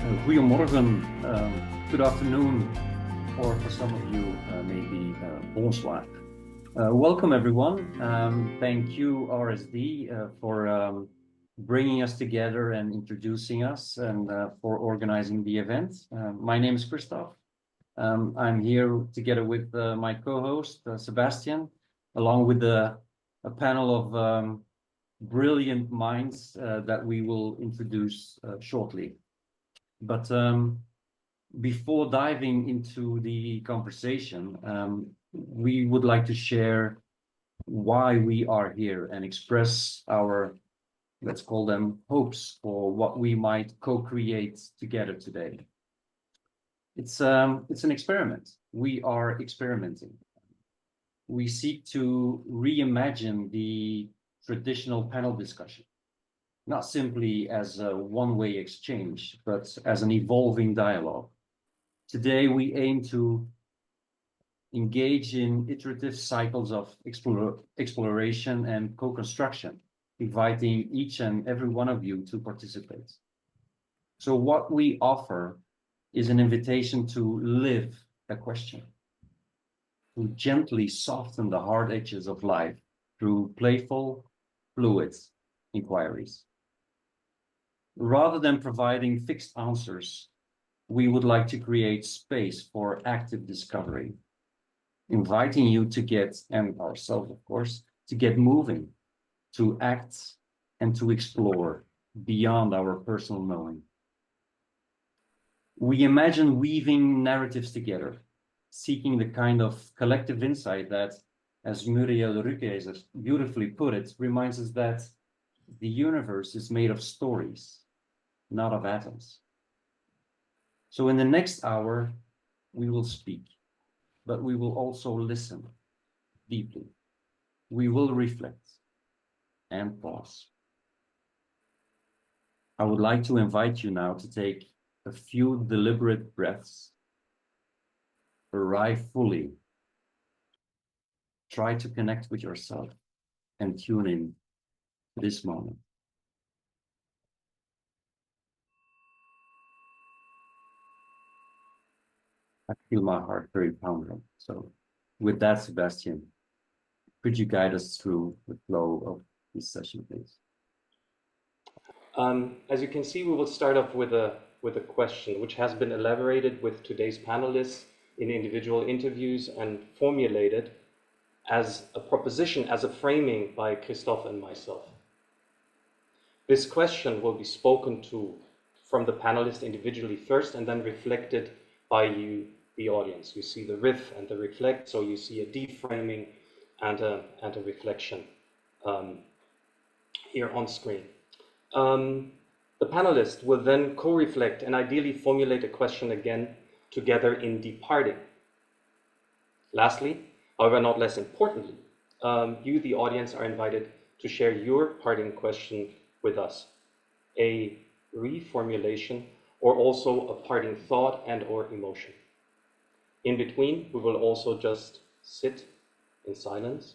Goedemorgen, good afternoon, or for some of you, maybe bonsoir. Welcome, everyone. Thank you, RSD, for bringing us together and introducing us and for organizing the event. My name is Christophe. I'm here together with my co-host, Sebastian, along with a panel of brilliant minds that we will introduce shortly. But before diving into the conversation, we would like to share why we are here and express our, let's call them, hopes for what we might co-create together today. It's an experiment. We are experimenting. We seek to reimagine the traditional panel discussion, not simply as a one-way exchange, but as an evolving dialogue. Today, we aim to engage in iterative cycles of exploration and co-construction, inviting each and every one of you to participate. So what we offer is an invitation to live a question, to gently soften the hard edges of life through playful, fluid inquiries. Rather than providing fixed answers, we would like to create space for active discovery, inviting you to get, and ourselves, of course, to get moving, to act, and to explore beyond our personal knowing. We imagine weaving narratives together, seeking the kind of collective insight that, as Muriel Rukeyser has beautifully put it, reminds us that the universe is made of stories, not of atoms. So in the next hour, we will speak, but we will also listen deeply. We will reflect and pause. I would like to invite you now to take a few deliberate breaths, arrive fully, try to connect with yourself and tune in to this moment. I feel my heart very pounding. So with that, Sebastian, could you guide us through the flow of this session, please? As you can see, we will start off with a question which has been elaborated with today's panelists in individual interviews and formulated as a proposition, as a framing by Christophe and myself. This question will be spoken to from the panelists individually first and then reflected by you, the audience. You see the riff and the reflect, so you see a deframing and a reflection here on screen. The panelists will then co-reflect and ideally formulate a question again together in departing. Lastly, however not less importantly, you, the audience, are invited to share your parting question with us, a reformulation or also a parting thought and or emotion. In between, we will also just sit in silence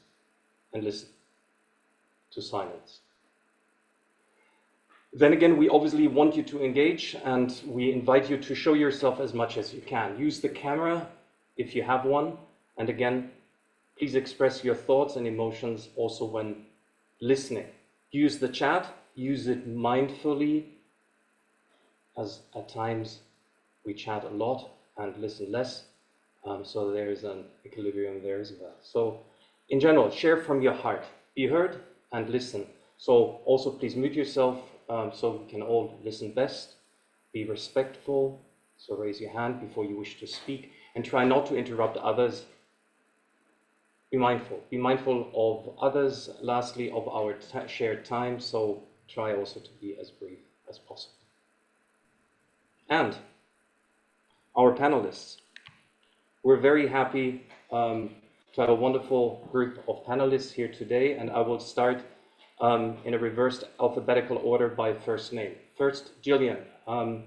and listen to silence. Then again, we obviously want you to engage and we invite you to show yourself as much as you can. Use the camera if you have one. And again, please express your thoughts and emotions also when listening. Use the chat, use it mindfully, as at times we chat a lot and listen less. So there is an equilibrium there as well. So in general, share from your heart. Be heard and listen. So also please mute yourself so we can all listen best. Be respectful. So raise your hand before you wish to speak and try not to interrupt others. Be mindful. Be mindful of others. Lastly, of our shared time. So try also to be as brief as possible. And our panelists. We're very happy to have a wonderful group of panelists here today, and I will start in a reversed alphabetical order by first name. First, Gillian.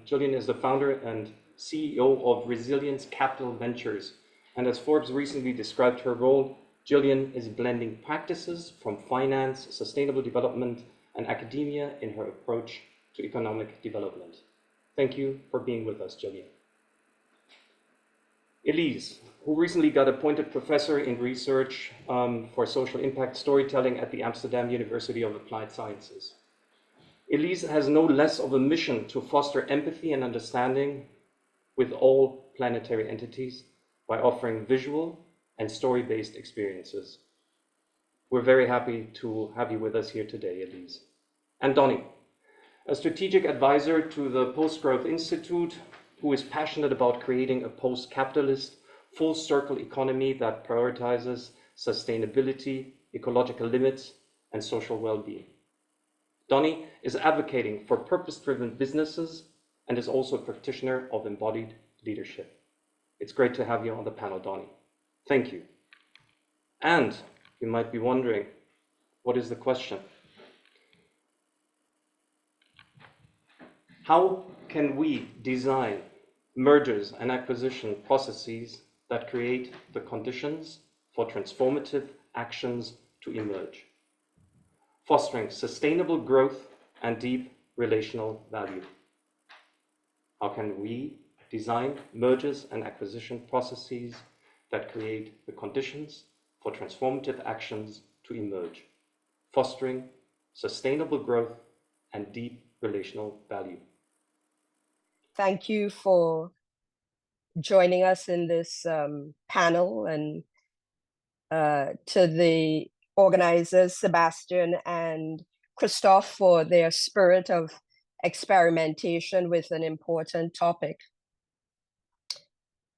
Gillian is the founder and CEO of Resilience Capital Ventures, and as Forbes recently described her role, Gillian is blending practices from finance, sustainable development, and academia in her approach to economic development. Thank you for being with us, Gillian. Elise, who recently got appointed professor in research for social impact storytelling at the Amsterdam University of Applied Sciences. Elise has no less of a mission to foster empathy and understanding with all planetary entities by offering visual and story-based experiences. We're very happy to have you with us here today, Elise. And Donnie, a strategic advisor to the Post-Growth Institute, who is passionate about creating a post-capitalist, full-circle economy that prioritizes sustainability, ecological limits, and social well-being. Donnie is advocating for purpose-driven businesses and is also a practitioner of embodied leadership. It's great to have you on the panel, Donnie. Thank you. And you might be wondering, what is the question? How can we design mergers and acquisition processes that create the conditions for transformative actions to emerge, fostering sustainable growth and deep relational value? How can we design mergers and acquisition processes that create the conditions for transformative actions to emerge, fostering sustainable growth and deep relational value? Thank you for joining us in this panel, and to the organizers, Sebastian and Christophe, for their spirit of experimentation with an important topic.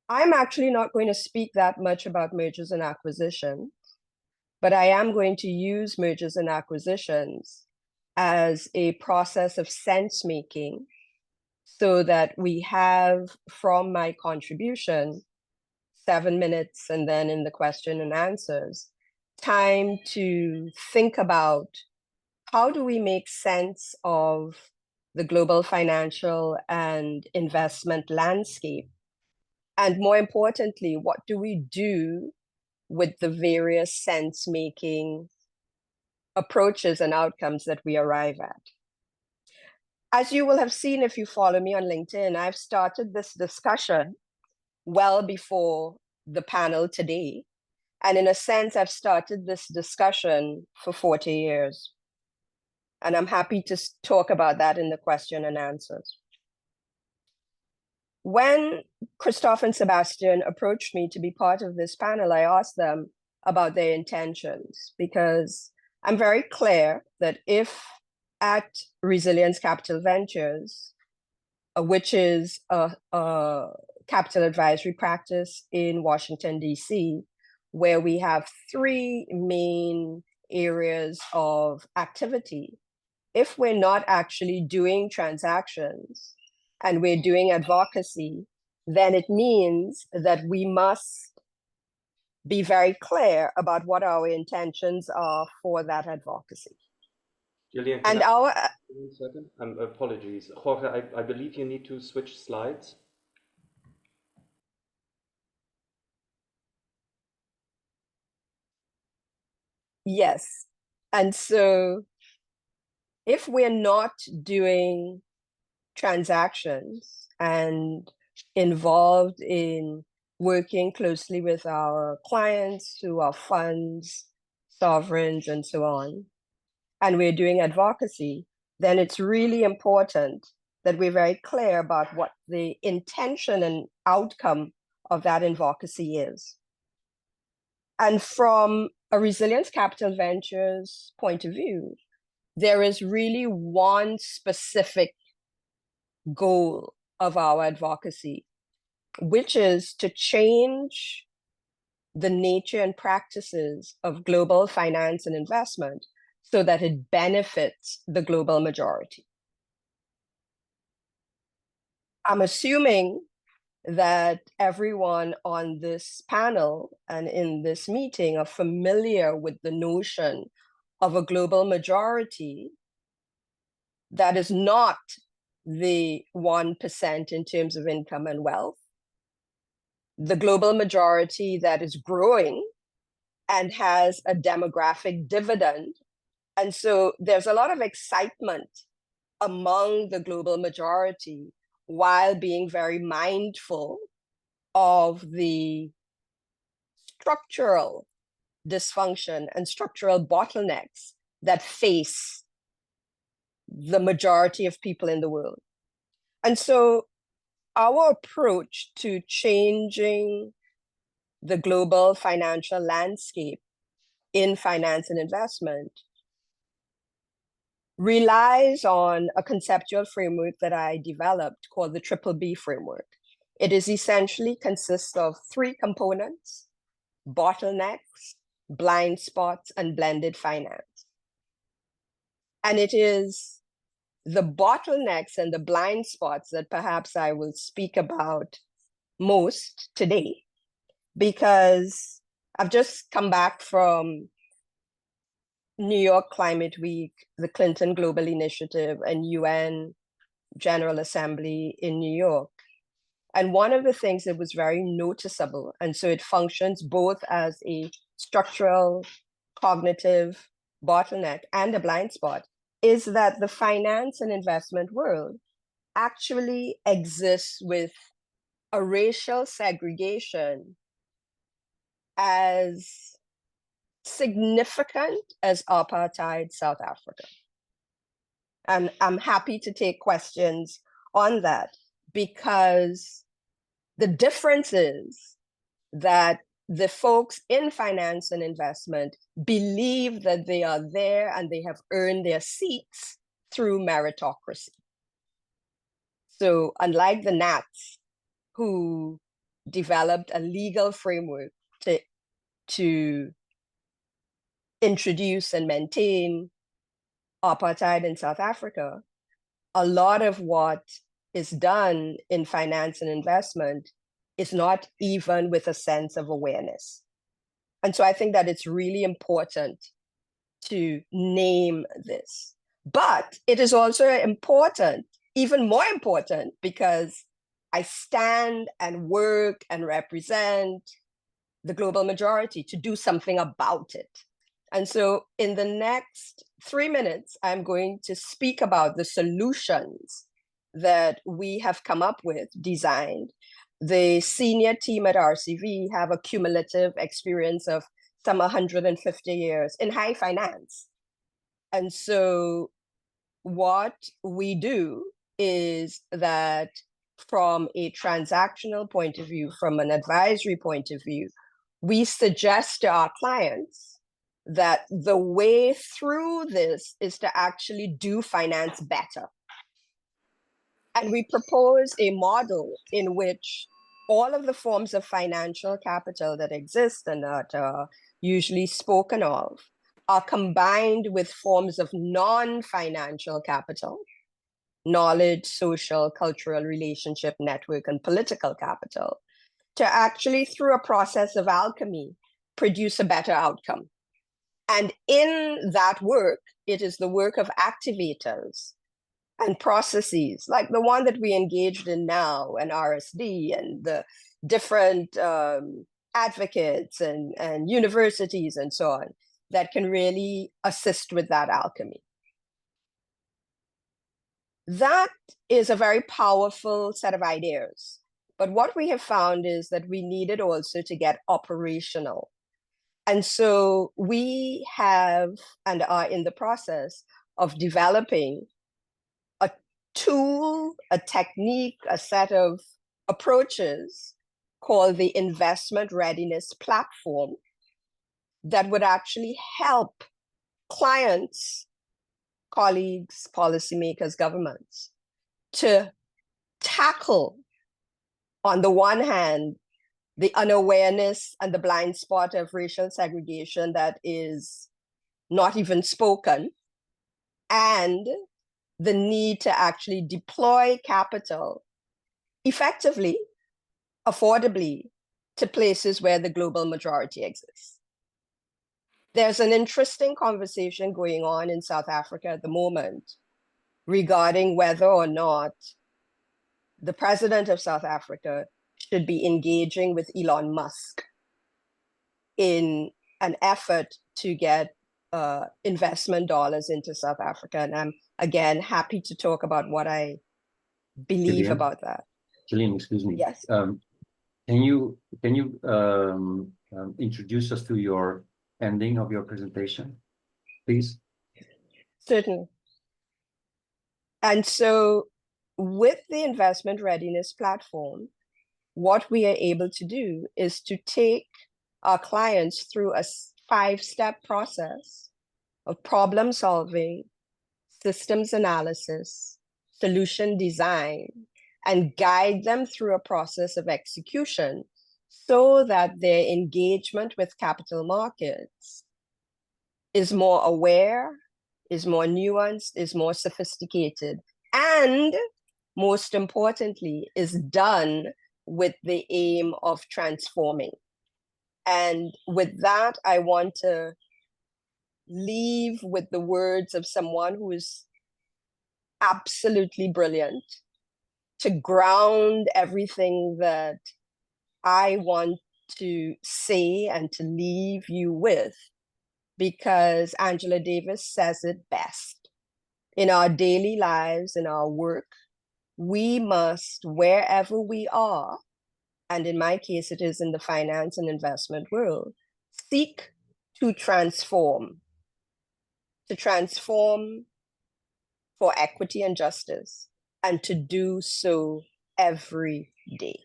I'm actually not going to speak that much about mergers and acquisitions, but I am going to use mergers and acquisitions as a process of sense-making, so that we have, from my contribution, 7 minutes, and then in the question and answers, time to think about how do we make sense of the global financial and investment landscape? And more importantly, what do we do with the various sense-making approaches and outcomes that we arrive at? As you will have seen if you follow me on LinkedIn, I've started this discussion well before the panel today. And in a sense, I've started this discussion for 40 years. And I'm happy to talk about that in the question and answers. When Christophe and Sebastian approached me to be part of this panel, I asked them about their intentions, because I'm very clear that if at Resilience Capital Ventures, which is a capital advisory practice in Washington, D.C., where we have 3 main areas of activity, if we're not actually doing transactions and we're doing advocacy, then it means that we must be very clear about what our intentions are for that advocacy. Gillian, and our... One second. Apologies. Jorge, I believe you need to switch slides. Yes. And so if we're not doing transactions and involved in working closely with our clients who are funds, sovereigns, and so on, and we're doing advocacy, then it's really important that we're very clear about what the intention and outcome of that advocacy is. And from a Resilience Capital Ventures point of view, there is really one specific goal of our advocacy, which is to change the nature and practices of global finance and investment so that it benefits the global majority. I'm assuming that everyone on this panel and in this meeting are familiar with the notion of a global majority that is not the 1% in terms of income and wealth, the global majority that is growing and has a demographic dividend. And so there's a lot of excitement among the global majority while being very mindful of the structural dysfunction and structural bottlenecks that face the majority of people in the world. And so our approach to changing the global financial landscape in finance and investment relies on a conceptual framework that I developed called the Triple B framework. It is essentially consists of three components: bottlenecks, blind spots, and blended finance. And it is the bottlenecks and the blind spots that perhaps I will speak about most today, because I've just come back from New York Climate Week, the Clinton Global Initiative, and UN General Assembly in New York. And one of the things that was very noticeable, and so it functions both as a structural, cognitive bottleneck and a blind spot, is that the finance and investment world actually exists with a racial segregation as significant as apartheid South Africa. And I'm happy to take questions on that, because the difference is that the folks in finance and investment believe that they are there and they have earned their seats through meritocracy. So unlike the Nats, who developed a legal framework to introduce and maintain apartheid in South Africa, a lot of what is done in finance and investment is not even with a sense of awareness. And so I think that it's really important to name this. But it is also important, even more important, because I stand and work and represent the global majority to do something about it. And so in the next 3 minutes, I'm going to speak about the solutions that we have come up with, designed. The senior team at RCV have a cumulative experience of some 150 years in high finance. And so what we do is that from a transactional point of view, from an advisory point of view, we suggest to our clients that the way through this is to actually do finance better. And we propose a model in which all of the forms of financial capital that exist and that are usually spoken of are combined with forms of non-financial capital: knowledge, social, cultural, relationship, network, and political capital, to actually, through a process of alchemy, produce a better outcome. And in that work, it is the work of activators and processes like the one that we engaged in now, and RSD, and the different advocates and universities and so on, that can really assist with that alchemy. That is a very powerful set of ideas. But what we have found is that we needed also to get operational. And so we have and are in the process of developing a tool, a technique, a set of approaches called the Investment Readiness Platform that would actually help clients, colleagues, policymakers, governments to tackle, on the one hand, the unawareness and the blind spot of racial segregation that is not even spoken, and the need to actually deploy capital effectively, affordably, to places where the global majority exists. There's an interesting conversation going on in South Africa at the moment regarding whether or not the president of South Africa should be engaging with Elon Musk in an effort to get investment dollars into South Africa. And I'm, again, happy to talk about what I believe Gillian? about that. Gillian, excuse me. Yes. Can you introduce us to your ending of your presentation, please? Certainly. And so with the investment readiness platform, what we are able to do is to take our clients through a 5-step process of problem solving, systems analysis, solution design, and guide them through a process of execution so that their engagement with capital markets is more aware, is more nuanced, is more sophisticated, and most importantly, is done with the aim of transforming. And with that, I want to leave with the words of someone who is absolutely brilliant to ground everything that I want to say and to leave you with, because Angela Davis says it best. In our daily lives, in our work, we must, wherever we are, and in my case, it is in the finance and investment world, seek to transform for equity and justice, and to do so every day.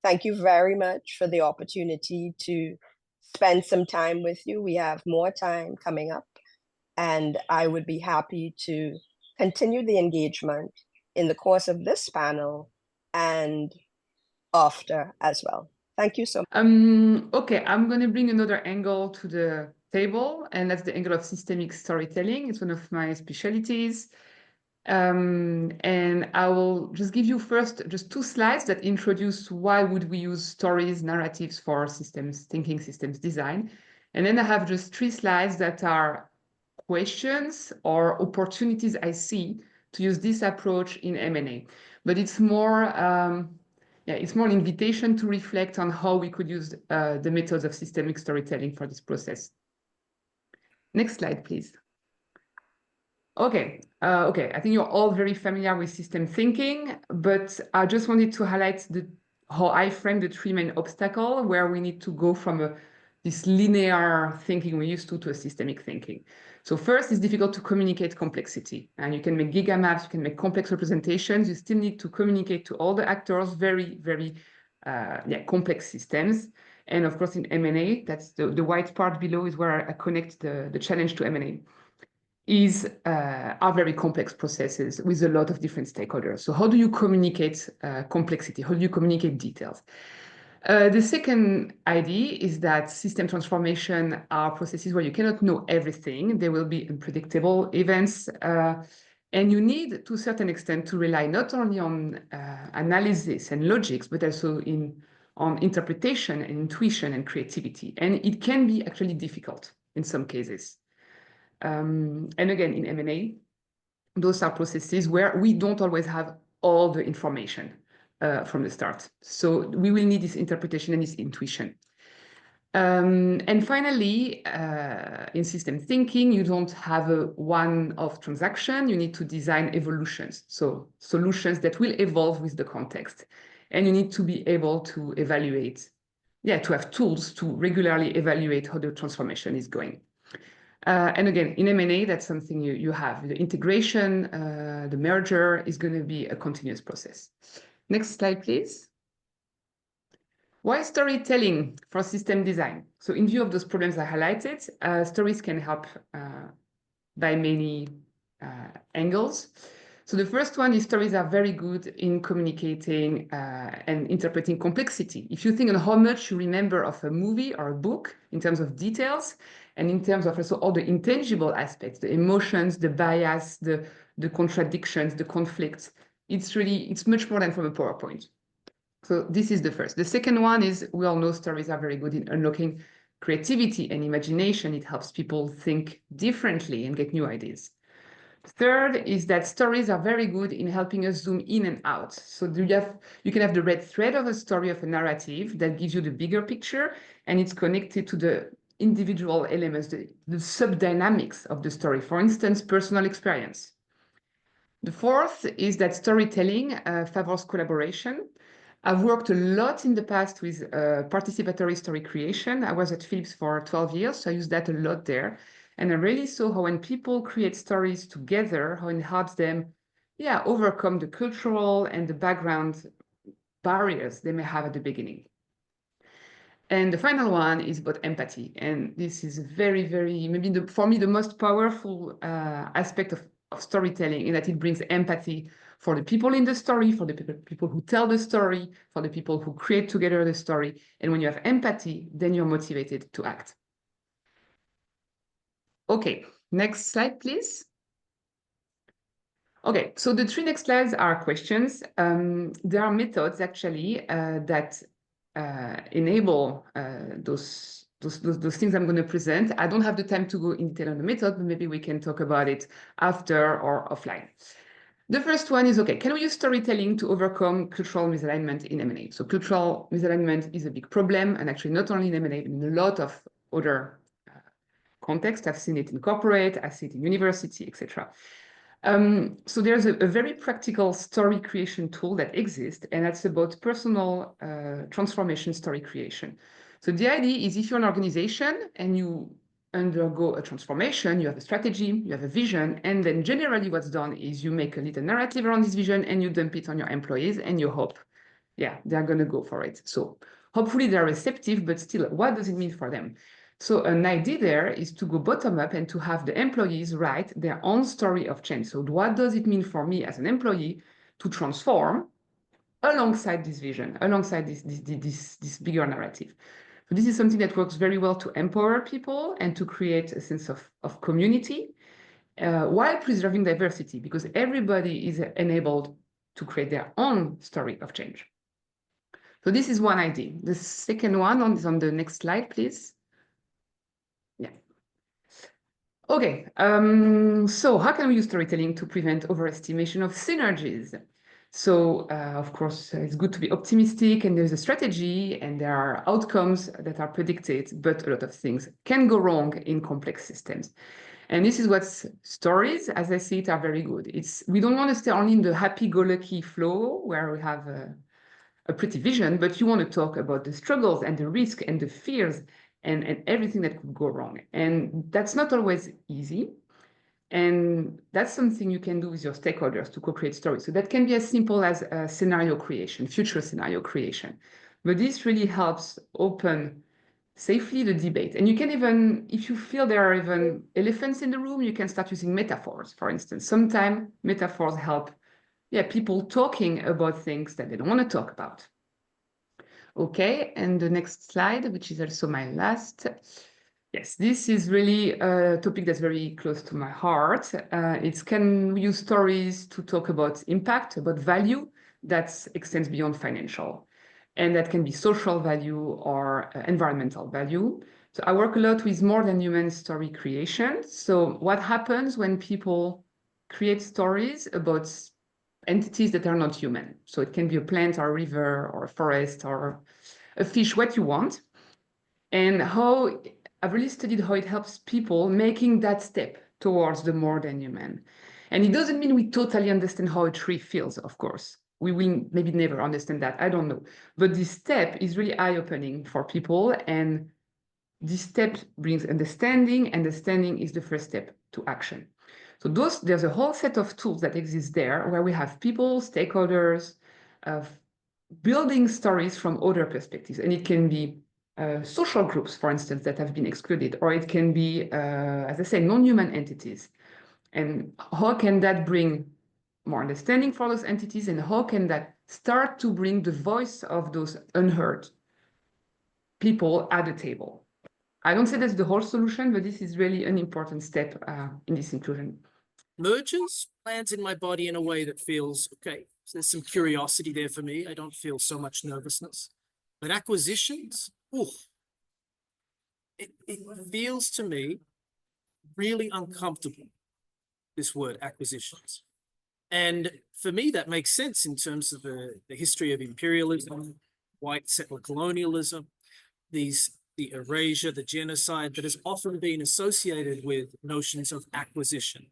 Thank you very much for the opportunity to spend some time with you. We have more time coming up, and I would be happy to continue the engagement in the course of this panel and after as well. Thank you so much. Okay, I'm going to bring another angle to the table, and that's the angle of systemic storytelling. It's one of my specialties. And I will just give you first just 2 slides that introduce why would we use stories, narratives for systems thinking, systems design. And then I have just 3 slides that are questions or opportunities I see to use this approach in M&A. But it's more, it's more an invitation to reflect on how we could use the methods of systemic storytelling for this process. Next slide, please. Okay, I think you're all very familiar with system thinking, but I just wanted to highlight how I frame the 3 main obstacles where we need to go from this linear thinking we used to a systemic thinking. So first, it's difficult to communicate complexity, and you can make gigamaps, you can make complex representations, you still need to communicate to all the actors, very, very complex systems. And of course, in M&A, that's the white part below is where I connect the challenge to M&A. Are very complex processes with a lot of different stakeholders. So how do you communicate complexity? How do you communicate details? The second idea is that system transformation are processes where you cannot know everything. There will be unpredictable events. And you need, to a certain extent, to rely not only on analysis and logics, but also on interpretation and intuition and creativity. And it can be actually difficult in some cases. And again, in M&A, those are processes where we don't always have all the information from the start. So we will need this interpretation and this intuition. And finally, in system thinking, you don't have a one-off transaction. You need to design evolutions, so solutions that will evolve with the context. And you need to be able to evaluate, to have tools to regularly evaluate how the transformation is going. And again, in M&A, that's something you have. The integration, the merger is going to be a continuous process. Next slide, please. Why storytelling for system design? So in view of those problems I highlighted, stories can help by many angles. So the first one is stories are very good in communicating and interpreting complexity. If you think on how much you remember of a movie or a book in terms of details, and in terms of also all the intangible aspects, the emotions, the bias, the contradictions, the conflicts, it's much more than from a PowerPoint. So this is the first. The second one is we all know stories are very good in unlocking creativity and imagination. It helps people think differently and get new ideas. Third is that stories are very good in helping us zoom in and out. So you can have the red thread of a story, of a narrative that gives you the bigger picture, and it's connected to the individual elements, the sub-dynamics of the story. For instance, personal experience. The fourth is that storytelling favors collaboration. I've worked a lot in the past with participatory story creation. I was at Philips for 12 years, so I used that a lot there. And I really saw how when people create stories together, how it helps them, overcome the cultural and the background barriers they may have at the beginning. And the final one is about empathy. And this is very, very, maybe for me, the most powerful aspect of storytelling, in that it brings empathy for the people in the story, for the people who tell the story, for the people who create together the story. And when you have empathy, then you're motivated to act. Okay, next slide, please. Okay, so the three next slides are questions. There are methods actually that enable those things I'm going to present. I don't have the time to go in detail on the method, but maybe we can talk about it after or offline. The first one is, okay, can we use storytelling to overcome cultural misalignment in M&A? So cultural misalignment is a big problem, and actually not only in M&A, but in a lot of other contexts. I've seen it in corporate, I've seen it in university, etc. So there's a very practical story creation tool that exists, and that's about personal transformation story creation. So the idea is, if you're an organization and you undergo a transformation, you have a strategy, you have a vision, and then generally what's done is you make a little narrative around this vision and you dump it on your employees and you hope, they're going to go for it. So hopefully they're receptive, but still, what does it mean for them? So an idea there is to go bottom up and to have the employees write their own story of change. So what does it mean for me as an employee to transform alongside this vision, alongside this bigger narrative? So this is something that works very well to empower people and to create a sense of community while preserving diversity, because everybody is enabled to create their own story of change. So this is one idea. The second one is on the next slide, please. Yeah. Okay, so how can we use storytelling to prevent overestimation of synergies? So, of course, it's good to be optimistic, and there's a strategy, and there are outcomes that are predicted, but a lot of things can go wrong in complex systems. And this is what stories, as I see it, are very good. We don't want to stay only in the happy-go-lucky flow where we have a pretty vision, but you want to talk about the struggles and the risk and the fears and everything that could go wrong. And that's not always easy. And that's something you can do with your stakeholders to co-create stories. So that can be as simple as scenario creation, future scenario creation. But this really helps open safely the debate. And you can even, if you feel there are even elephants in the room, you can start using metaphors, for instance. Sometimes metaphors help people talking about things that they don't want to talk about. Okay, and the next slide, which is also my last. Yes, this is really a topic that's very close to my heart. It's can we use stories to talk about impact, about value that extends beyond financial. And that can be social value or environmental value. So I work a lot with more than human story creation. So what happens when people create stories about entities that are not human? So it can be a plant or a river or a forest or a fish, what you want. And how I've really studied how it helps people making that step towards the more than human. And it doesn't mean we totally understand how a tree feels, of course. We will maybe never understand that, I don't know. But this step is really eye-opening for people, and this step brings understanding. Understanding is the first step to action. So there's a whole set of tools that exist there where we have people, stakeholders, building stories from other perspectives. And it can be social groups, for instance, that have been excluded, or it can be, as I say, non-human entities. And how can that bring more understanding for those entities, and how can that start to bring the voice of those unheard people at the table? I don't say that's the whole solution, but this is really an important step in this inclusion. Mergers lands in my body in a way that feels, okay, so there's some curiosity there for me. I don't feel so much nervousness. But acquisitions, it feels to me really uncomfortable, this word acquisitions. And for me, that makes sense in terms of the history of imperialism, white settler colonialism, the erasure, the genocide that has often been associated with notions of acquisition.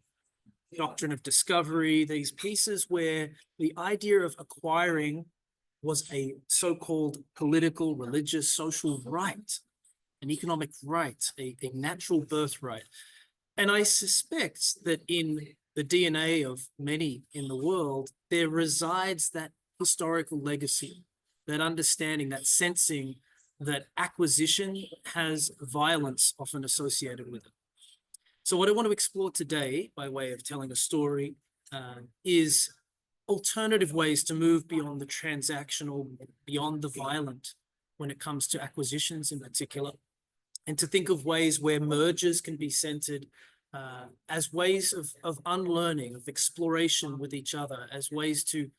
doctrine of discovery, these pieces where the idea of acquiring was a so-called political, religious, social right, an economic right, a natural birthright. And I suspect that in the DNA of many in the world, there resides that historical legacy, that understanding, that sensing that acquisition has violence often associated with it. So what I want to explore today, by way of telling a story, is alternative ways to move beyond the transactional, beyond the violent, when it comes to acquisitions in particular, and to think of ways where mergers can be centered as ways of unlearning, of exploration with each other, as ways to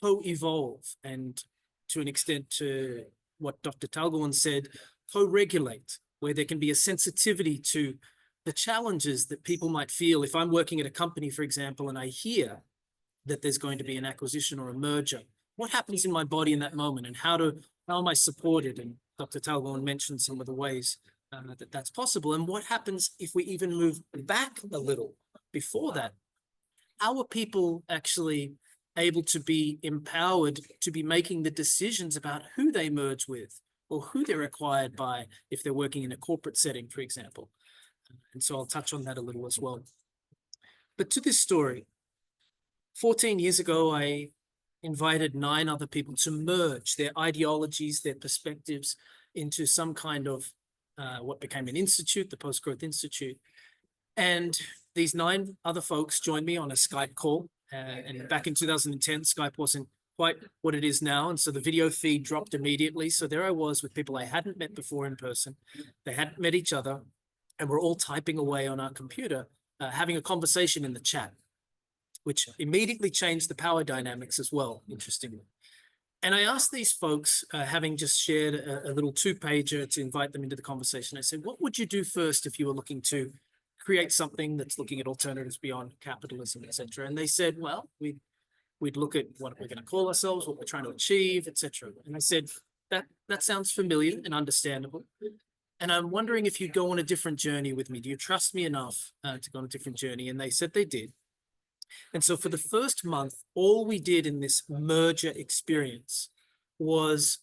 co-evolve, and to an extent, to what Dr. Talgorn said, co-regulate, where there can be a sensitivity to the challenges that people might feel. If I'm working at a company, for example, and I hear that there's going to be an acquisition or a merger, what happens in my body in that moment, and how am I supported? And Dr. Talgorn mentioned some of the ways that that's possible. And what happens if we even move back a little before that? How are people actually able to be empowered to be making the decisions about who they merge with or who they're acquired by if they're working in a corporate setting, for example? And so I'll touch on that a little as well. But to this story, 14 years ago, I invited 9 other people to merge their ideologies, their perspectives into some kind of what became an institute, the Post-Growth Institute. And these 9 other folks joined me on a Skype call. And back in 2010, Skype wasn't quite what it is now. And so the video feed dropped immediately. So there I was with people I hadn't met before in person. They hadn't met each other. And we're all typing away on our computer, having a conversation in the chat, which immediately changed the power dynamics as well, interestingly. And I asked these folks, having just shared a little 2-pager to invite them into the conversation, I said, what would you do first if you were looking to create something that's looking at alternatives beyond capitalism, et cetera? And they said, well, we'd look at what we're going to call ourselves, what we're trying to achieve, et cetera. And I said, that sounds familiar and understandable. And I'm wondering if you'd go on a different journey with me. Do you trust me enough to go on a different journey? And they said they did. And so for the first month, all we did in this merger experience was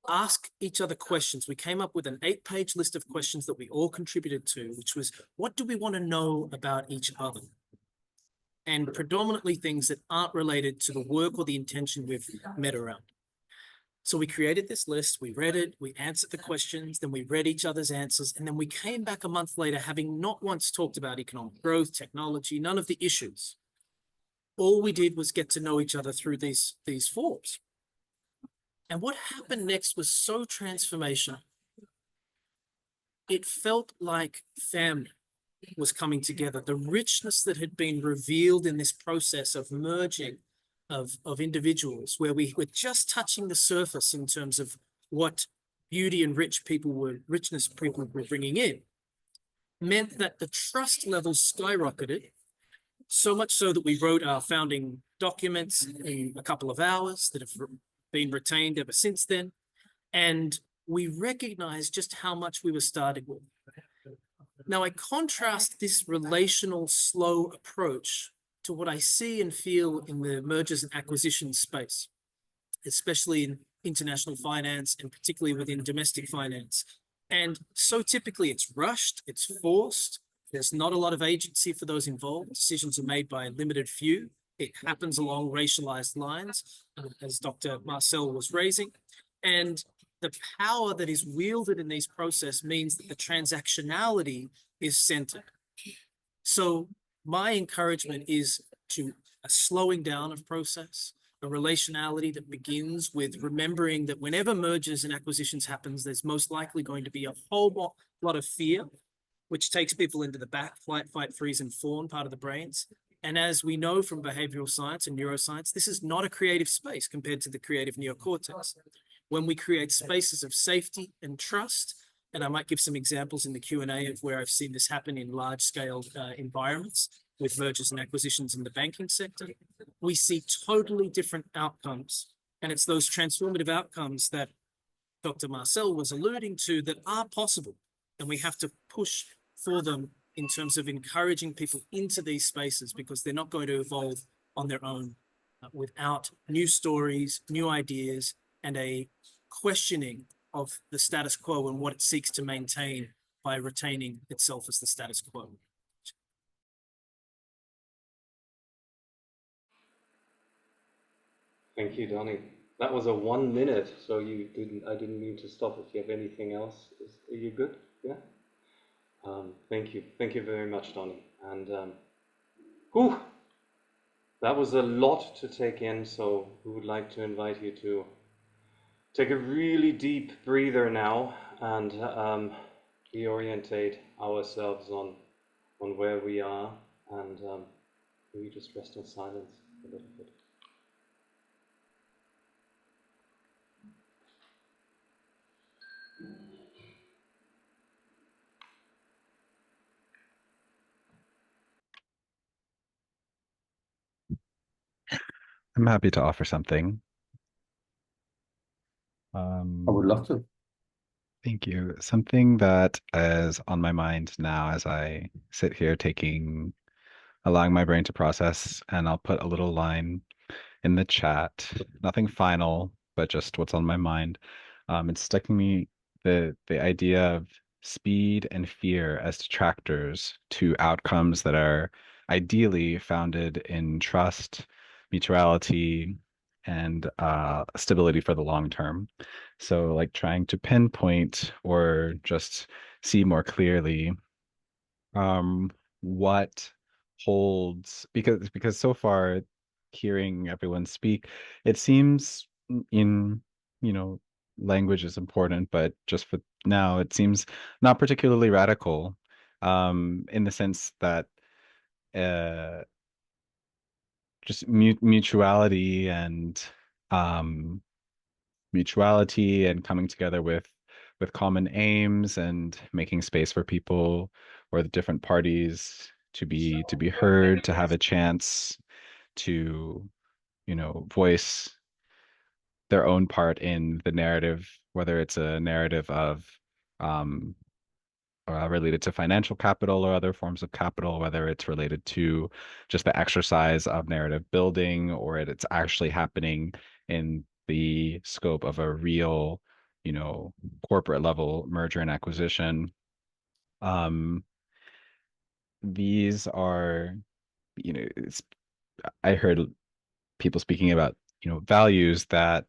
ask each other questions. We came up with an 8-page list of questions that we all contributed to, which was, what do we want to know about each other? And predominantly things that aren't related to the work or the intention we've met around. So we created this list, we read it, we answered the questions, then we read each other's answers, and then we came back a month later having not once talked about economic growth, technology, none of the issues. All we did was get to know each other through these forms. And what happened next was so transformational. It felt like family was coming together. The richness that had been revealed in this process of merging of individuals, where we were just touching the surface in terms of what beauty and richness people were bringing in, meant that the trust levels skyrocketed, so much so that we wrote our founding documents in a couple of hours that have been retained ever since then. And we recognized just how much we were starting with. Now, I contrast this relational, slow approach to what I see and feel in the mergers and acquisitions space, especially in international finance and particularly within domestic finance. And so typically it's rushed, it's forced. There's not a lot of agency for those involved. Decisions are made by a limited few. It happens along racialized lines, as Dr. Marcelle was raising. And the power that is wielded in these processes means that the transactionality is centered. So my encouragement is to a slowing down of process, a relationality that begins with remembering that whenever mergers and acquisitions happens, there's most likely going to be a whole lot of fear, which takes people into the back, flight, fight, freeze, and fawn part of the brains. And as we know from behavioral science and neuroscience, this is not a creative space compared to the creative neocortex. When we create spaces of safety and trust, and I might give some examples in the Q&A of where I've seen this happen in large-scale environments with mergers and acquisitions in the banking sector, we see totally different outcomes. And it's those transformative outcomes that Dr. Marcelle was alluding to that are possible, and we have to push for them in terms of encouraging people into these spaces, because they're not going to evolve on their own without new stories, new ideas, and a questioning of the status quo and what it seeks to maintain by retaining itself as the status quo. Thank you, Donnie. That was a 1 minute, so I didn't mean to stop. If you have anything else, are you good? Yeah? Thank you. Thank you very much, Donnie. And whew, that was a lot to take in, so we would like to invite you to take a really deep breather now and reorientate ourselves on where we are, and maybe just rest in silence a little bit. I'm happy to offer something. I would love to. Thank you. Something that is on my mind now as I sit here allowing my brain to process, and I'll put a little line in the chat. Nothing final, but just what's on my mind. It's sticking me the idea of speed and fear as detractors to outcomes that are ideally founded in trust, mutuality, and stability for the long term. So, like trying to pinpoint or just see more clearly what holds, because so far hearing everyone speak, it seems in, language is important, but just for now, it seems not particularly radical, in the sense that uh, just mutuality and um, coming together with common aims and making space for people or the different parties to be heard, to have a chance to, voice their own part in the narrative, whether it's a narrative of um, related to financial capital or other forms of capital, whether it's related to just the exercise of narrative building, or it's actually happening in the scope of a real, corporate level merger and acquisition. These are, I heard people speaking about, values that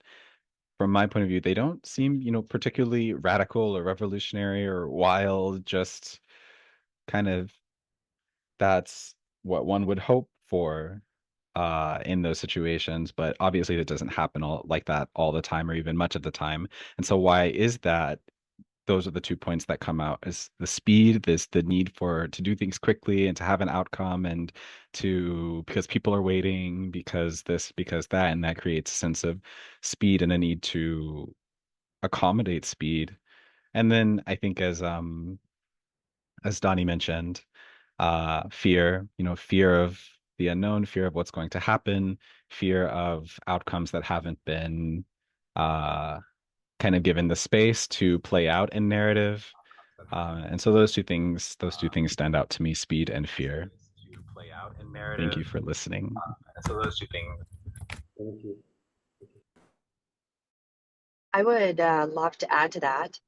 from my point of view, they don't seem, particularly radical or revolutionary or wild, just kind of that's what one would hope for in those situations. But obviously that doesn't happen like that all the time or even much of the time. And so why is that? Those are the 2 points that come out: is the speed, the need to do things quickly and to have an outcome, and because people are waiting, because this, because that, and that creates a sense of speed and a need to accommodate speed. And then I think as Donnie mentioned, fear, fear of the unknown, fear of what's going to happen, fear of outcomes that haven't been uh, kind of given the space to play out in narrative. And so those two things stand out to me: speed and fear. Thank you for listening. Thank you. I would love to add to that.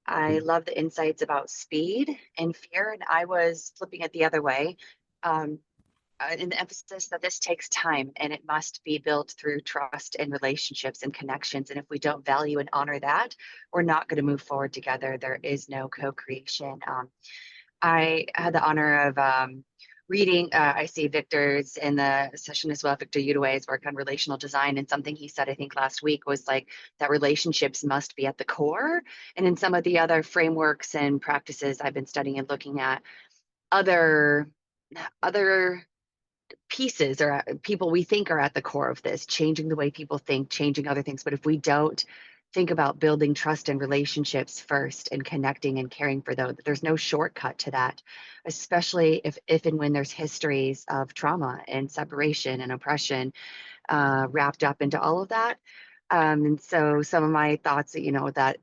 I love the insights about speed and fear, and I was flipping it the other way, in the emphasis that this takes time and it must be built through trust and relationships and connections. And if we don't value and honor that, we're not going to move forward together. There is no co-creation. I had the honor of reading, I see Victor's in the session as well. Victor Udaway's work on relational design, and something he said, I think last week, was like that relationships must be at the core. And in some of the other frameworks and practices I've been studying and looking at, other pieces or people we think are at the core of this, changing the way people think, changing other things. But if we don't think about building trust and relationships first and connecting and caring for those, there's no shortcut to that, especially if and when there's histories of trauma and separation and oppression wrapped up into all of that. And so some of my thoughts, that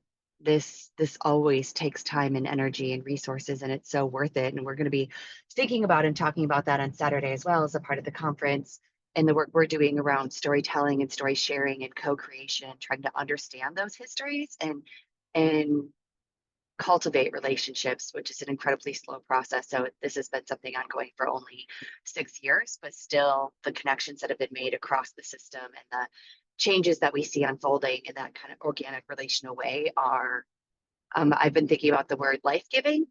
this always takes time and energy and resources, and it's so worth it. And we're going to be thinking about and talking about that on Saturday as well as a part of the conference, and the work we're doing around storytelling and story sharing and co-creation, trying to understand those histories and cultivate relationships, which is an incredibly slow process. So this has been something ongoing for only 6 years, but still the connections that have been made across the system and the changes that we see unfolding in that kind of organic relational way are, I've been thinking about the word life-giving.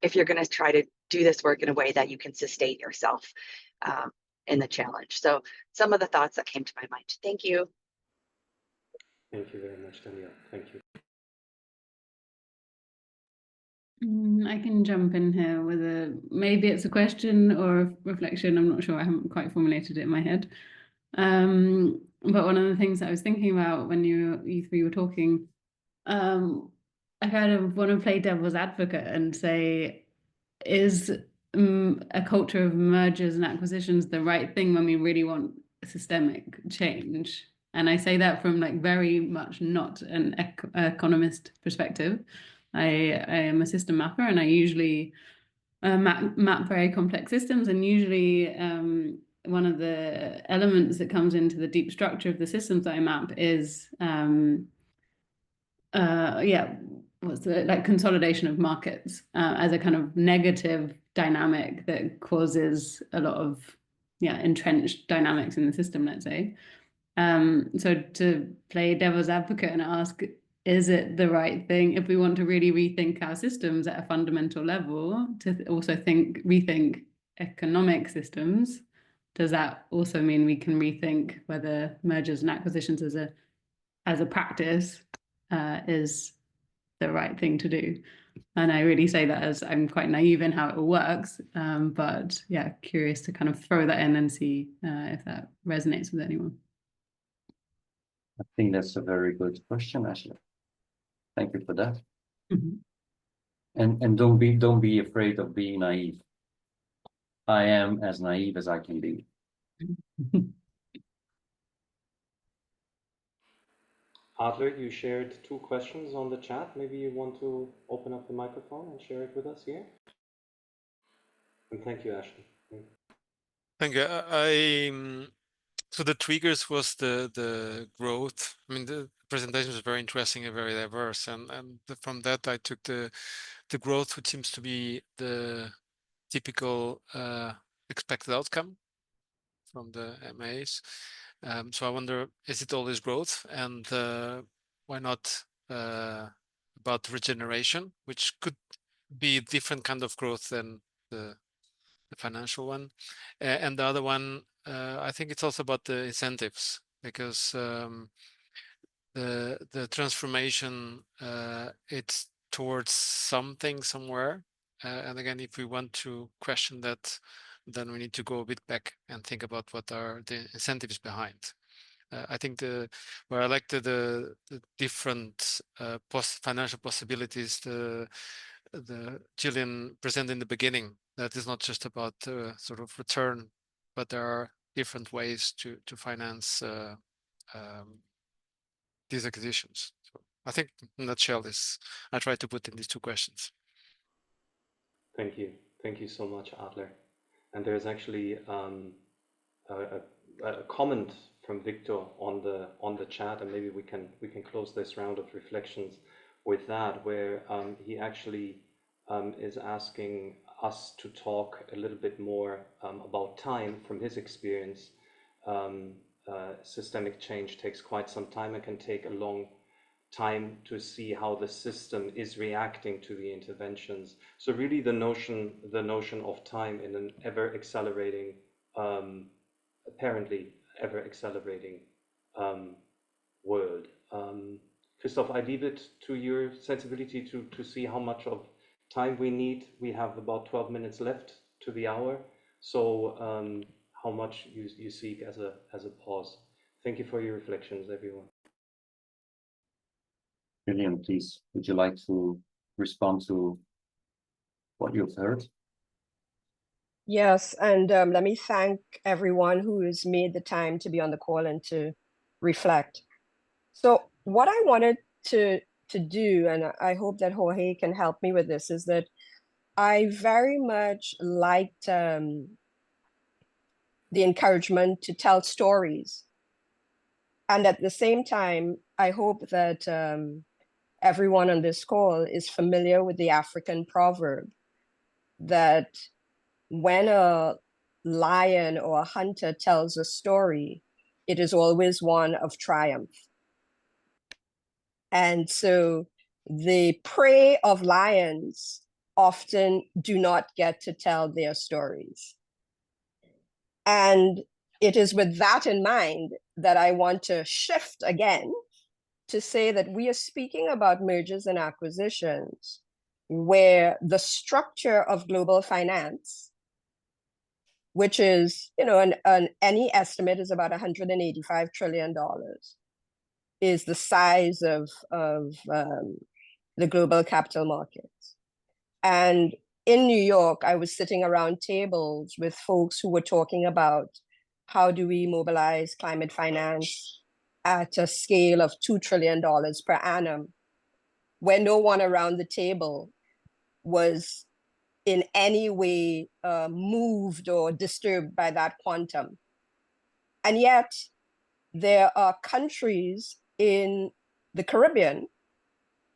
If you're going to try to do this work in a way that you can sustain yourself in the challenge. So some of the thoughts that came to my mind. Thank you. Thank you very much, Danielle. Thank you. I can jump in here with maybe it's a question or a reflection. I'm not sure. I haven't quite formulated it in my head. But one of the things that I was thinking about when you three were talking, I kind of want to play devil's advocate and say, is a culture of mergers and acquisitions the right thing when we really want systemic change? And I say that from like very much not an economist perspective. I am a system mapper, and I usually map very complex systems, and usually one of the elements that comes into the deep structure of the systems that I map is like consolidation of markets as a kind of negative dynamic that causes a lot of entrenched dynamics in the system, let's say. So to play devil's advocate and ask, is it the right thing if we want to really rethink our systems at a fundamental level to also rethink economic systems? Does that also mean we can rethink whether mergers and acquisitions as a practice is the right thing to do? And I really say that as I'm quite naive in how it all works, but yeah, curious to kind of throw that in and see if that resonates with anyone. I think that's a very good question, Ashley. Thank you for that. Mm-hmm. And don't be afraid of being naive. I am as naive as I can be. Adler, you shared 2 questions on the chat. Maybe you want to open up the microphone and share it with us here. And thank you, Ashley. Thank you. So the triggers was the growth. I mean, the presentation was very interesting and very diverse, and from that I took the growth, which seems to be the typical expected outcome from the MAs. So I wonder, is it always growth, and why not about regeneration, which could be a different kind of growth than the financial one. And the other one, I think it's also about the incentives, because the transformation, it's towards something somewhere. And again, if we want to question that, then we need to go a bit back and think about what are the incentives behind. I think where I like the different financial possibilities, the Gillian presented in the beginning, that is not just about sort of return, but there are different ways to finance these acquisitions. So I think in a nutshell I try to put in these 2 questions. Thank you. Thank you so much, Adler. And there's actually a comment from Victor on the chat, and maybe we can close this round of reflections with that, where he actually is asking us to talk a little bit more about time from his experience. Systemic change takes quite some time and can take a long time to see how the system is reacting to the interventions. So really the notion of time in an ever accelerating, apparently ever accelerating world. Christophe, I leave it to your sensibility to see how much of time we need. We have about 12 minutes left to the hour. So how much you seek as a pause. Thank you for your reflections, everyone. Gillian, please, would you like to respond to what you've heard? Yes, and let me thank everyone who has made the time to be on the call and to reflect. So what I wanted to to do, and I hope that Jorge can help me with this, is that I very much liked the encouragement to tell stories. And at the same time, I hope that everyone on this call is familiar with the African proverb that when a lion or a hunter tells a story, it is always one of triumph. And so the prey of lions often do not get to tell their stories. And it is with that in mind that I want to shift again to say that we are speaking about mergers and acquisitions where the structure of global finance, which is, any estimate is about $185 trillion, is the size of the global capital markets. And in New York, I was sitting around tables with folks who were talking about how do we mobilize climate finance at a scale of $2 trillion per annum, where no one around the table was in any way moved or disturbed by that quantum. And yet, there are countries in the Caribbean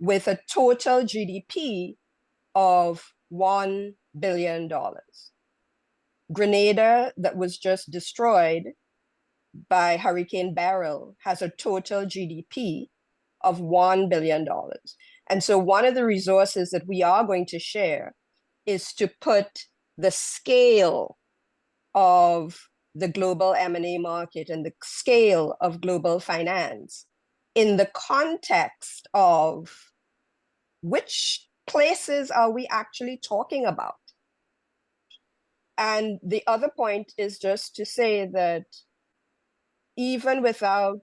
with a total GDP of $1 billion. Grenada, that was just destroyed by Hurricane Beryl, has a total GDP of $1 billion. And so one of the resources that we are going to share is to put the scale of the global M&A market and the scale of global finance in the context of which places are we actually talking about. And the other point is just to say that even without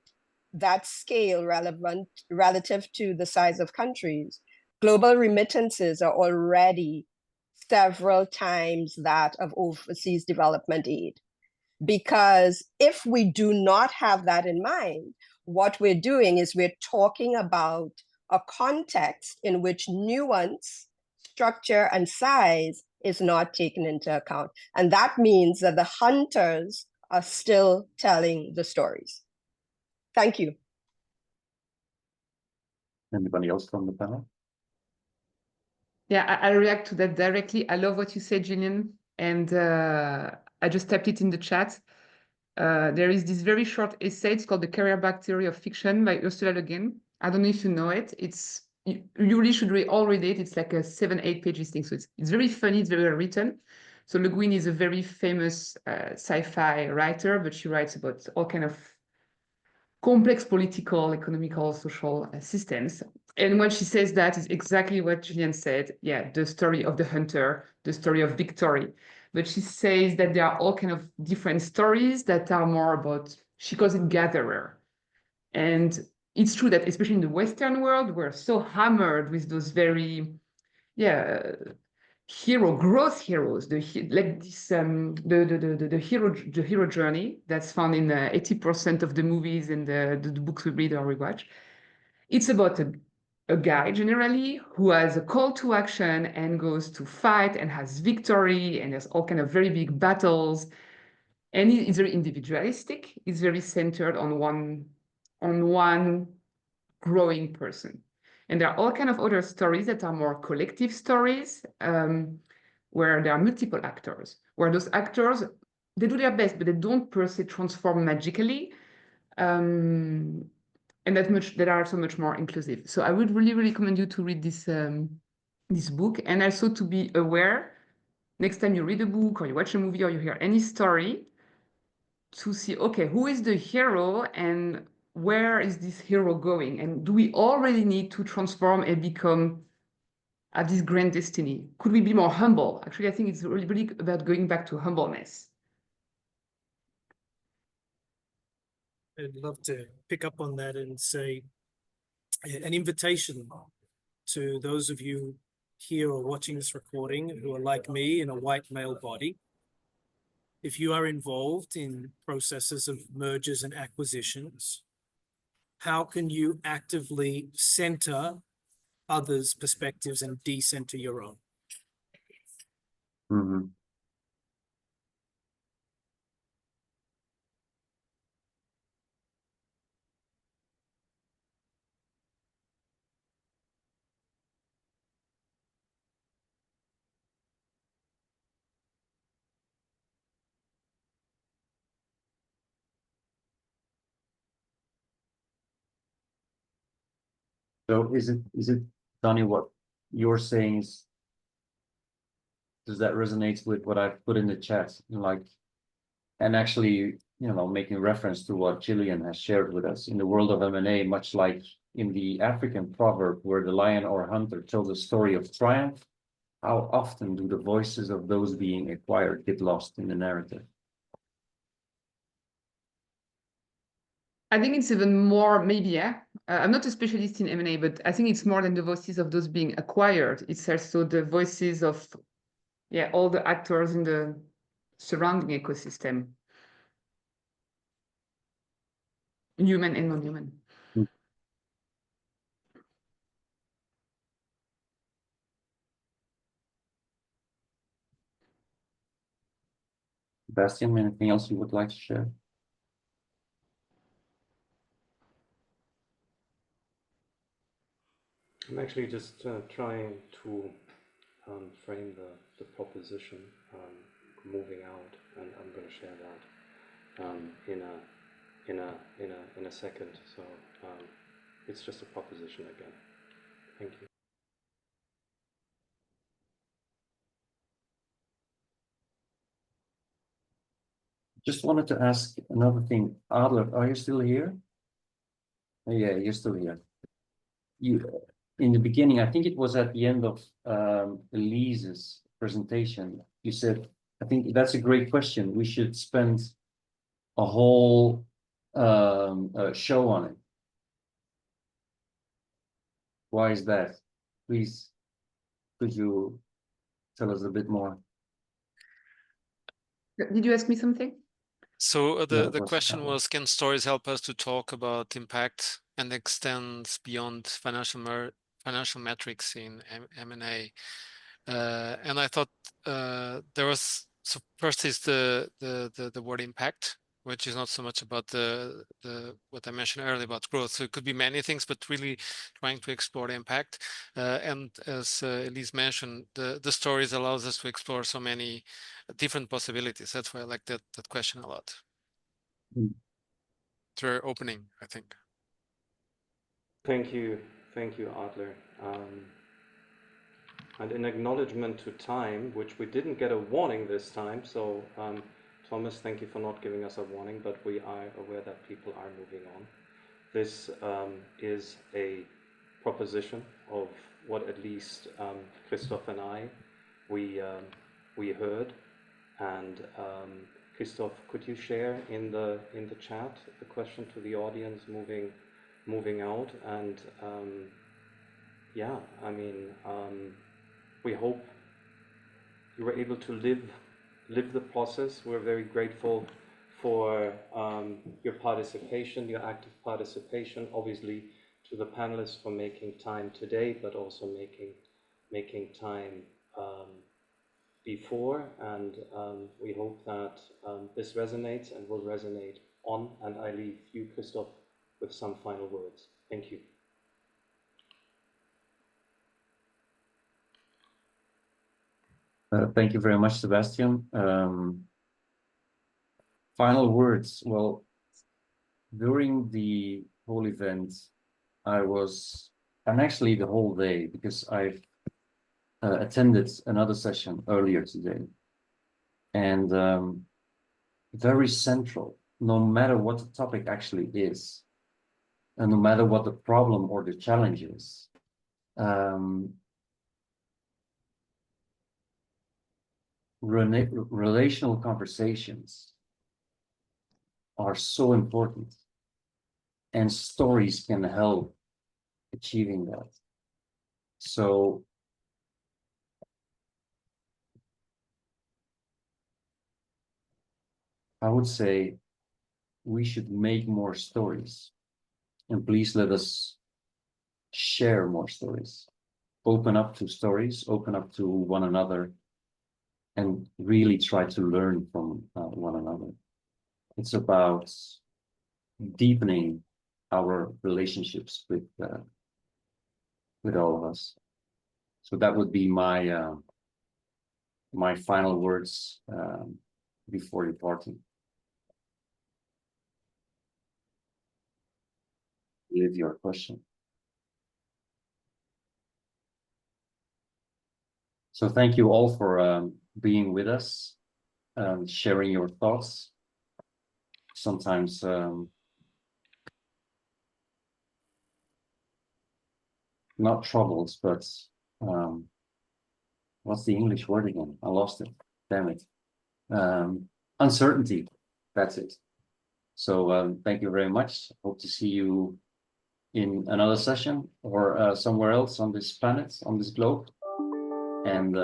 that scale relative to the size of countries, global remittances are already several times that of overseas development aid. Because if we do not have that in mind, what we're doing is we're talking about a context in which nuance, structure, and size is not taken into account. And that means that the hunters are still telling the stories. Thank you. Anybody else from the panel? Yeah, I'll react to that directly. I love what you said, Gillian, and I just typed it in the chat. There is this very short essay. It's called The Career Back Theory of Fiction by Ursula Le Guin. I don't know if you know it. You really should all read it. It's like a 7-8 pages thing. So it's very funny. It's very well written. So Le Guin is a very famous sci-fi writer, but she writes about all kind of complex political, economical, social systems. And when she says that is exactly what Gillian said. Yeah, the story of the hunter, the story of victory. But she says that there are all kind of different stories that are more about, she calls it gatherer. And it's true that especially in the Western world, we're so hammered with those very, growth heroes, the hero journey that's found in 80% of the movies and the books we read or rewatch. It's about a guy generally who has a call to action and goes to fight and has victory and there's all kind of very big battles. And it's very individualistic. It's very centered on one growing person. And there are all kind of other stories that are more collective stories, where there are multiple actors, where those actors, they do their best, but they don't per se transform magically. And that are so much more inclusive. So I would really recommend you to read this book, and also to be aware next time you read a book or you watch a movie or you hear any story, to see, okay, who is the hero and where is this hero going? And do we already need to transform and become at this grand destiny? Could we be more humble? Actually, I think it's really about going back to humbleness. I'd love to pick up on that and say an invitation to those of you here or watching this recording who are like me in a white male body. If you are involved in processes of mergers and acquisitions, how can you actively center others' perspectives and decenter your own. Mhm. So is it, Donnie, what you're saying is, does that resonate with what I've put in the chat? Like, and actually, you know, making reference to what Gillian has shared with us in the world of M&A, much like in the African proverb where the lion or hunter tells a story of triumph, how often do the voices of those being acquired get lost in the narrative? I think it's even more, maybe, yeah. I'm not a specialist in M&A, but I think it's more than the voices of those being acquired. It's also the voices of, yeah, all the actors in the surrounding ecosystem, human and non-human. Sebastian, anything else you would like to share? I'm actually just trying to frame the proposition moving out, and I'm going to share that in a second. So it's just a proposition again. Thank you. Just wanted to ask another thing. Adler, are you still here? Yeah, you're still here. You, in the beginning, I think it was at the end of Elise's presentation, you said, I think that's a great question. We should spend a whole show on it. Why is that? Please, could you tell us a bit more? Did you ask me something? So Yeah, the question Adler. was, can stories help us to talk about impact and extend beyond financial metrics in M&A? And I thought there was, so first is the word impact, which is not so much about the what I mentioned earlier about growth. So it could be many things, but really trying to explore the impact. And as Elise mentioned, the stories allows us to explore so many different possibilities. That's why I like that question a lot. Mm. It's very opening, I think. Thank you, Adler. And in acknowledgement to time, which we didn't get a warning this time, so Thomas, thank you for not giving us a warning, but we are aware that people are moving on. This is a proposition of what at least Christophe and I, we heard. And Christophe, could you share in the chat the question to the audience moving out? And yeah, I mean, we hope you were able to live the process. We're very grateful for your participation, your active participation, obviously to the panelists for making time today, but also making time before. And we hope that this resonates and will resonate on. And I leave you, Christophe, with some final words. Thank you. Thank you very much, Sebastian. Final words. Well, during the whole event, I was, and actually the whole day, because I've attended another session earlier today, and very central, no matter what the topic actually is, and no matter what the problem or the challenge is. Relational conversations are so important, and stories can help achieving that. So I would say we should make more stories, and please let us share more stories. open up to stories, open up to one another, and really try to learn from one another. It's about deepening our relationships with all of us. So that would be my my final words before departing. Leave your question. So thank you all for being with us, sharing your thoughts. Sometimes not troubles, but what's the English word again? I lost it. Damn it. Uncertainty. That's it. So thank you very much. Hope to see you in another session or somewhere else on this planet, on this globe. And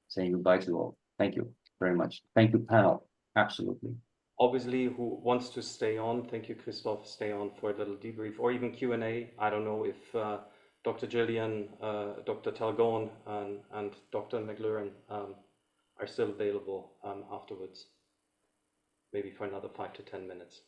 saying goodbye to you all. Thank you very much. Thank you, panel. Absolutely. Obviously, who wants to stay on, thank you, Christophe, stay on for a little debrief or even Q&A. I don't know if Dr. Gillian, Dr. Talgorn, and Dr. MacLuran are still available afterwards, maybe for another 5 to 10 minutes.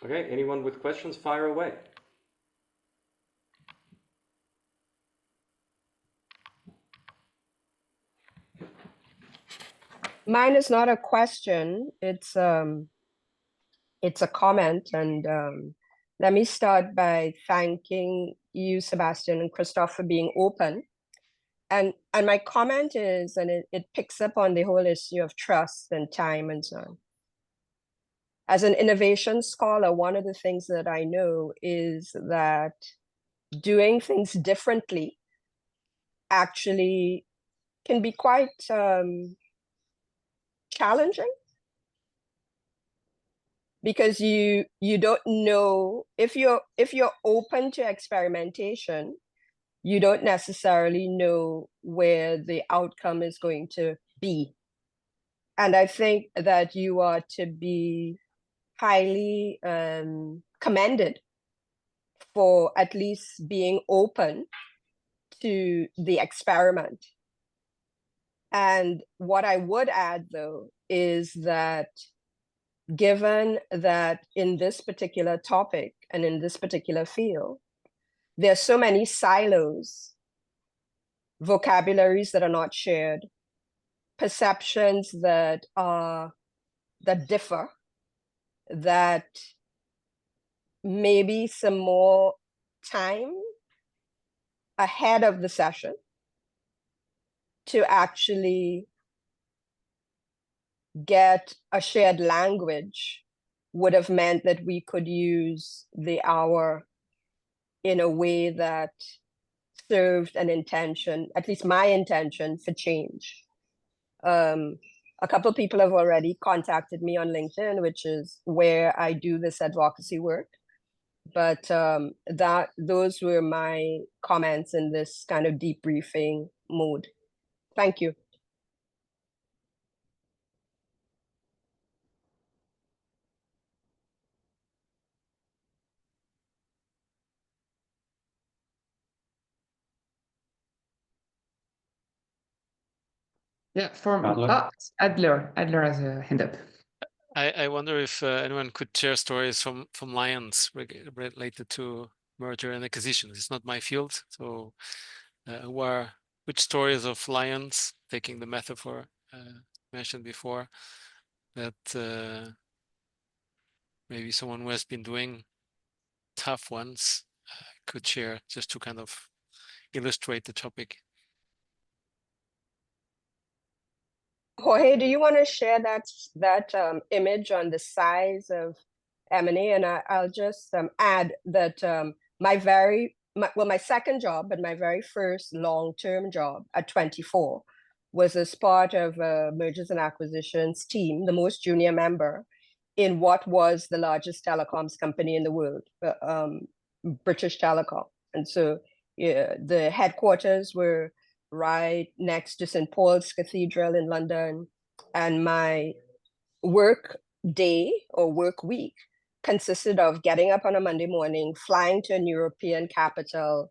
Okay, anyone with questions, fire away. Mine is not a question, it's a comment, and let me start by thanking you, Sebastian and Christophe, for being open. And my comment is, and it picks up on the whole issue of trust and time and so on. As an innovation scholar, one of the things that I know is that doing things differently actually can be quite challenging, because you don't know, if you're open to experimentation, you don't necessarily know where the outcome is going to be. And I think that you are to be highly commended for at least being open to the experiment. And what I would add, though, is that given that in this particular topic and in this particular field, there's so many silos, vocabularies that are not shared, perceptions that differ, that maybe some more time ahead of the session to actually get a shared language would have meant that we could use the hour in a way that served an intention, at least my intention, for change. A couple of people have already contacted me on LinkedIn, which is where I do this advocacy work. But those were my comments in this kind of debriefing mode. Thank you. Yeah, from Adler? Adler has a hand up. I wonder if anyone could share stories from Lions related to merger and acquisition. It's not my field, so which stories of Lions, taking the metaphor mentioned before, that maybe someone who has been doing tough ones could share, just to kind of illustrate the topic. Jorge, do you want to share that image on the size of M&A? And I'll just add that my second job, but my very first long-term job at 24 was as part of a mergers and acquisitions team, the most junior member in what was the largest telecoms company in the world. British Telecom. And so yeah, the headquarters were right next to St. Paul's Cathedral in London. And my work day or work week consisted of getting up on a Monday morning, flying to an European capital,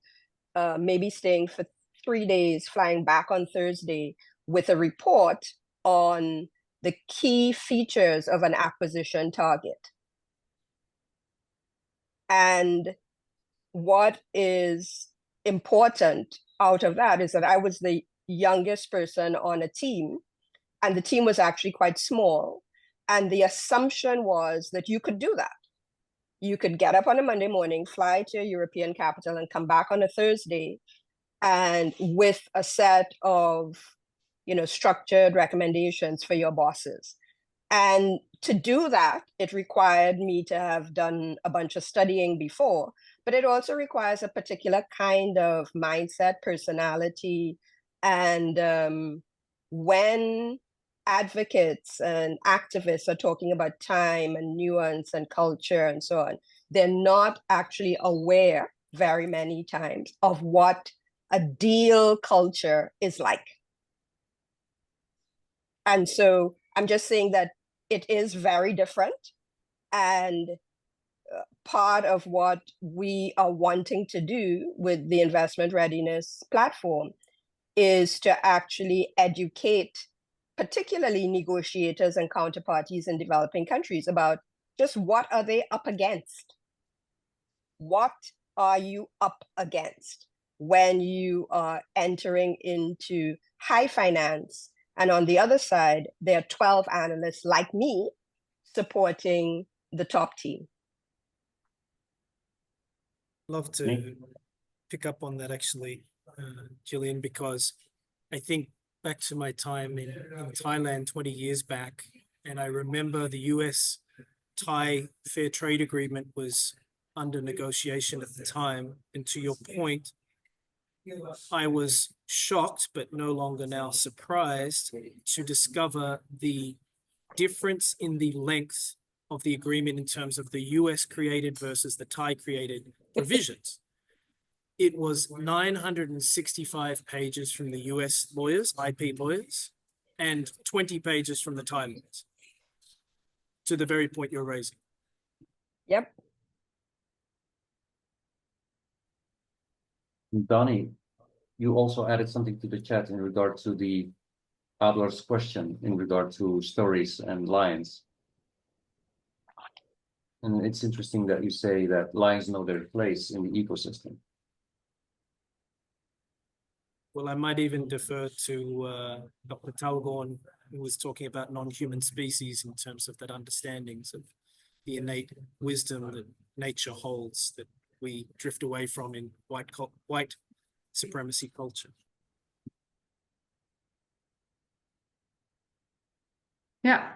maybe staying for 3 days, flying back on Thursday with a report on the key features of an acquisition target. And what is important out of that is that I was the youngest person on a team, and the team was actually quite small. And the assumption was that you could do that. You could get up on a Monday morning, fly to a European capital, and come back on a Thursday, and with a set of, structured recommendations for your bosses. And to do that, it required me to have done a bunch of studying before, but it also requires a particular kind of mindset, personality. And when advocates and activists are talking about time and nuance and culture and so on, they're not actually aware very many times of what a deal culture is like. And so I'm just saying that it is very different. And part of what we are wanting to do with the investment readiness platform is to actually educate, particularly negotiators and counterparties in developing countries, about just what are they up against? What are you up against when you are entering into high finance? And on the other side, there are 12 analysts like me supporting the top team. Love to pick up on that, actually, Gillian, because I think back to my time in Thailand 20 years back, and I remember the US-Thai Fair Trade Agreement was under negotiation at the time. And to your point, I was shocked, but no longer now surprised, to discover the difference in the length of the agreement in terms of the US created versus the Thai created provisions. It was 965 pages from the US lawyers, IP lawyers, and 20 pages from the Thai lawyers, to the very point you're raising. Yep. Donnie, you also added something to the chat in regard to the Adler's question in regard to stories and lions. And it's interesting that you say that lions know their place in the ecosystem. Well, I might even defer to Dr. Talgorn, who was talking about non-human species in terms of that understandings of the innate wisdom that nature holds that we drift away from in white supremacy culture. Yeah,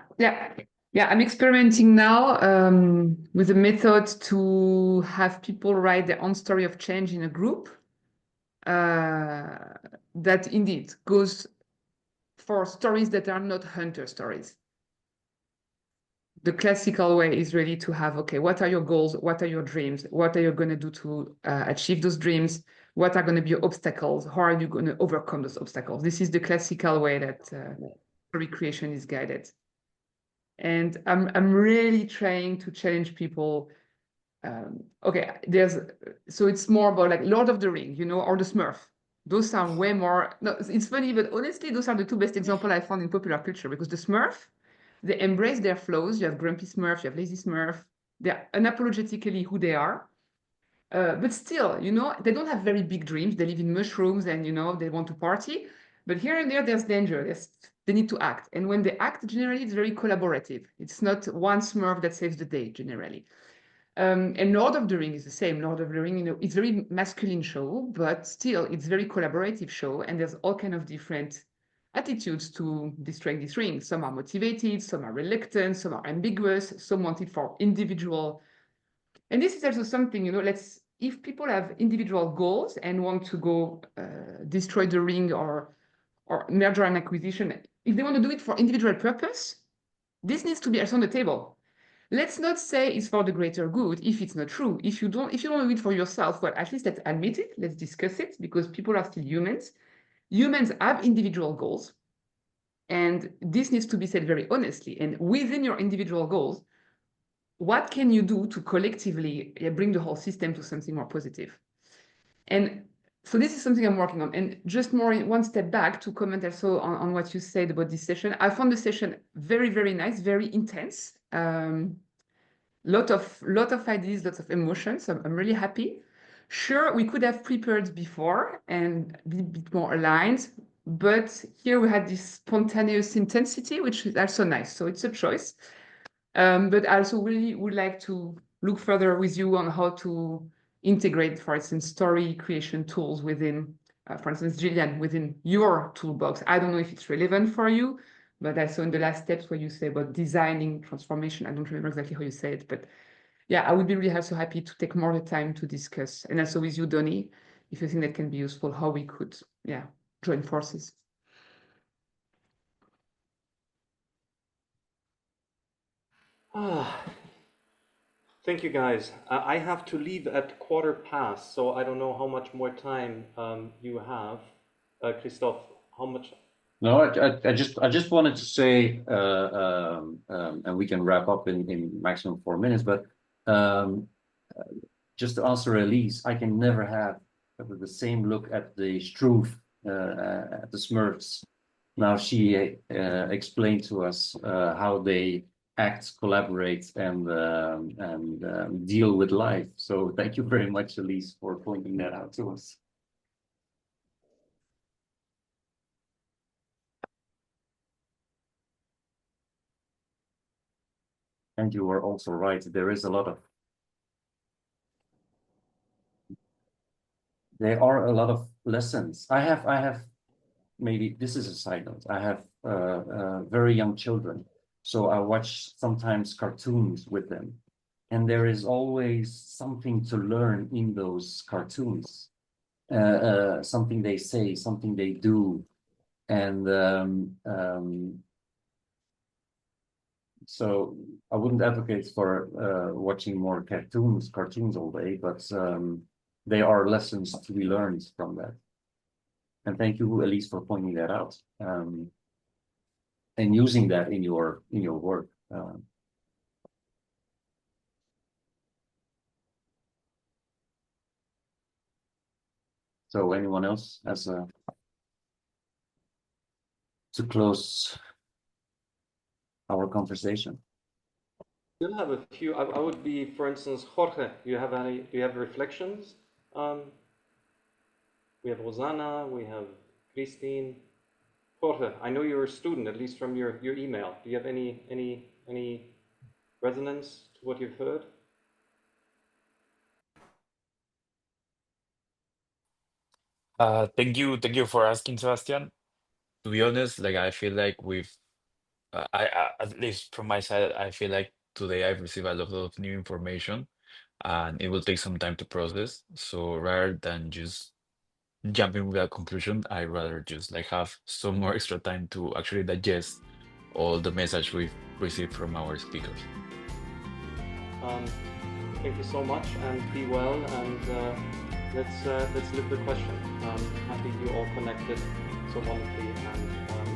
I'm experimenting now with a method to have people write their own story of change in a group that indeed goes for stories that are not hunter stories. The classical way is really to have, okay, what are your goals? What are your dreams? What are you going to do to achieve those dreams? What are going to be your obstacles? How are you going to overcome those obstacles? This is the classical way that story creation is guided. And I'm really trying to challenge people. Okay, so it's more about like Lord of the Ring, or the Smurf. Those are way more. No, it's funny, but honestly, those are the two best examples I found in popular culture, because the Smurf, they embrace their flaws. You have grumpy Smurf, you have lazy Smurf. They're unapologetically who they are. But still, they don't have very big dreams. They live in mushrooms and, they want to party. But here and there, there's danger. They need to act. And when they act, generally, it's very collaborative. It's not one Smurf that saves the day, generally. And Lord of the Ring is the same. Lord of the Ring, it's very masculine show, but still, it's very collaborative show. And there's all kind of different attitudes to destroying this ring. Some are motivated, some are reluctant, some are ambiguous, some want it for individual. And this is also something, if people have individual goals and want to go destroy the ring or merger and acquisition, if they want to do it for individual purpose, this needs to be also on the table. Let's not say it's for the greater good if it's not true. If you don't do it for yourself, well, at least let's admit it, let's discuss it, because people are still humans. Humans have individual goals, and this needs to be said very honestly. And within your individual goals, what can you do to collectively bring the whole system to something more positive? And so this is something I'm working on. And just more one step back to comment also on what you said about this session. I found the session very, very nice, very intense. Lot of ideas, lots of emotions. I'm really happy. Sure, we could have prepared before and be a bit more aligned, but here we had this spontaneous intensity, which is also nice. So it's a choice. But I also really would like to look further with you on how to integrate, for instance, story creation tools within, for instance, Gillian, within your toolbox. I don't know if it's relevant for you, but also in the last steps where you say about designing transformation, I don't remember exactly how you say it, but yeah, I would be really also happy to take more time to discuss. And also with you, Donnie, if you think that can be useful, how we could, join forces. Thank you, guys. I have to leave at 1:15, so I don't know how much more time you have. Christophe, how much? No, I just wanted to say, and we can wrap up in maximum 4 minutes, but just to answer Elise, I can never have the same look at the Struve, at the Smurfs. Now she explained to us how they act, collaborate, and deal with life. So thank you very much, Elise, for pointing that out to us. And you were also right. There are a lot of lessons. I have maybe this is a side note. I have very young children, so I watch sometimes cartoons with them, and there is always something to learn in those cartoons. Something they say, something they do, and so I wouldn't advocate for watching more cartoons all day, but there are lessons to be learned from that. And thank you, Elise, for pointing that out and using that in your work. So anyone else has to close our conversation? We'll have a few. I would be, for instance, Jorge. Do you have reflections? We have Rosanna. We have Christine. Jorge, I know you're a student, at least from your email. Do you have any resonance to what you've heard? Thank you for asking, Sebastian. To be honest, like I feel like at least from my side, I feel like today I've received a lot of new information, and it will take some time to process. So rather than just jumping with a conclusion, I rather just like have some more extra time to actually digest all the message we've received from our speakers. Thank you so much, and be well, and let's live the question. Happy you all connected so wonderfully, and